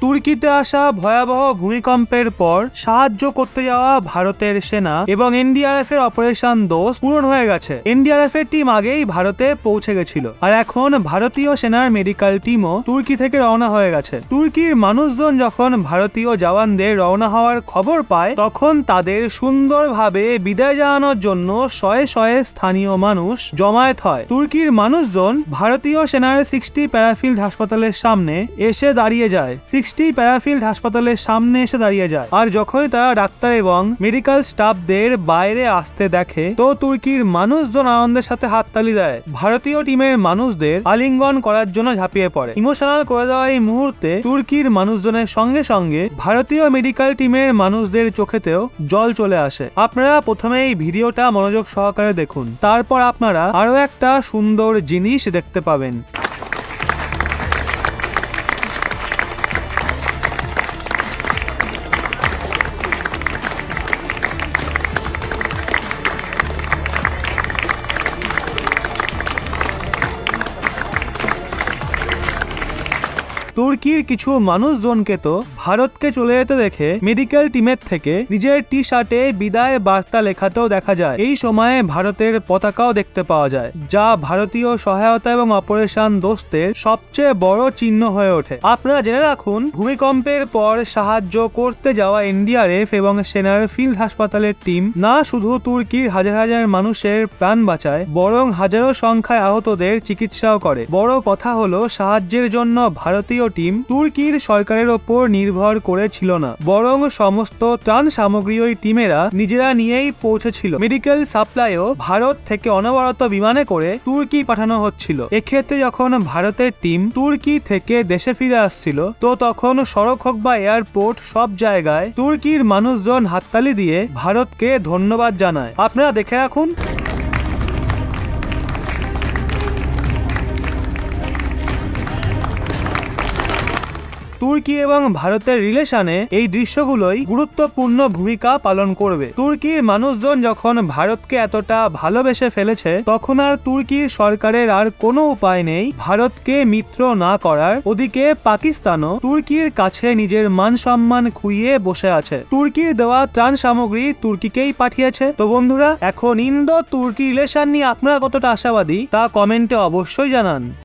তুর্কিতে আসা ভয়াবহ ভূমিকম্পের পর সাহায্য করতে যাওয়া ভারতের সেনা এবং এনডিআরএফ এর অপারেশন দোস্ত পূরণ হয়ে গেছে। এনডিআরএফ এর টিম আগেই ভারতে পৌঁছে গেছিল, আর এখন ভারতীয় সেনার মেডিকেল টিমও তুর্কি থেকে রওনা হয়ে গেছে। তুর্কির মানুষজন যখন ভারতীয় জওয়ানদের রওনা হওয়ার খবর পায়, তখন তাদের সুন্দরভাবে বিদায় জানানোর জন্য শয়ে শয়ে স্থানীয় মানুষ জমায়েত হয়। তুর্কির মানুষজন ভারতীয় সেনার 60 প্যারাফিল্ড হাসপাতালের সামনে এসে দাঁড়িয়ে যায়। 60 প্যারাফিল্ড হাসপাতালের সামনে এসে দাঁড়িয়ে যায়, আর যখনই তারা ডাক্তার এবং মেডিকেল স্টাফদের বাইরে আসতে দেখে, তো তুর্কির মানুষজন আনন্দের সাথে হাততালি দেয়। ভারতীয় টিমের মানুষদের আলিঙ্গন করার জন্য ঝাঁপিয়ে পড়ে। ইমোশনাল করে দেওয়া এই মুহূর্তে তুর্কির মানুষজনের সঙ্গে সঙ্গে ভারতীয় মেডিকেল টিমের মানুষদের চোখেতেও জল চলে আসে। আপনারা প্রথমে এই ভিডিওটা মনোযোগ সহকারে দেখুন, তারপর আপনারা আরো একটা সুন্দর জিনিস দেখতে পাবেন। তুর্কির কিছু মানুষজনকে তো ভারতকে চলে যেতে দেখে মেডিকেল টিমের থেকে নিজের টি শার্টে বিদায় বার্তা লেখাতেও দেখা যায়। এই সময়ে ভারতের পতাকাও দেখতে পাওয়া যায়, যা ভারতীয় সহায়তা এবং অপারেশন দোস্তের সবচেয়ে বড় চিহ্ন হয়ে ওঠে। আপনারা জেনে রাখুন, ভূমিকম্পের পর সাহায্য করতে যাওয়া এনডিআরএফ এবং সেনার ফিল্ড হাসপাতালের টিম না শুধু তুর্কির হাজার হাজার মানুষের প্রাণ বাঁচায়, বরং হাজারো সংখ্যায় আহতদের চিকিৎসাও করে। বড় কথা হলো, সাহায্যের জন্য ভারতীয় টিম তুর্কির সরকারের ওপর নির্ভর করেছিল না, বরং সমস্ত ত্রাণ সামগ্রী ওই টিমেরা নিজেরা নিয়েই পৌঁছেছিল। মেডিকেল সাপ্লাইও ভারত থেকে অনবরত বিমানে করে তুর্কি পাঠানো হচ্ছিল। এক্ষেত্রে যখন ভারতের টিম তুর্কি থেকে দেশে ফিরে আসছিল, তো তখন সড়ক হোক বা এয়ারপোর্ট, সব জায়গায় তুর্কির মানুষজন হাততালি দিয়ে ভারতকে ধন্যবাদ জানায়। আপনারা দেখে রাখুন। তুর্কি এবং ভারতের রিলেশনে এই দৃশ্যগুলোই গুরুত্বপূর্ণ ভূমিকা পালন করবে। তুর্কির মানুষজন যখন ভারতকে এতটা ভালোবেসে ফেলেছে, তখন আর তুর্কির সরকারের আর কোনো উপায় নেই ভারতকে মিত্র না করার। ওদিকে পাকিস্তানও তুর্কির কাছে নিজের মান সম্মান খুইয়ে বসে আছে। তুর্কির দেওয়া ত্রাণ সামগ্রী তুর্কিকেই পাঠিয়েছে। তো বন্ধুরা, এখন ইন্দো তুর্কি রিলেশন নিয়ে আপনারা কতটা আশাবাদী তা কমেন্টে অবশ্যই জানান।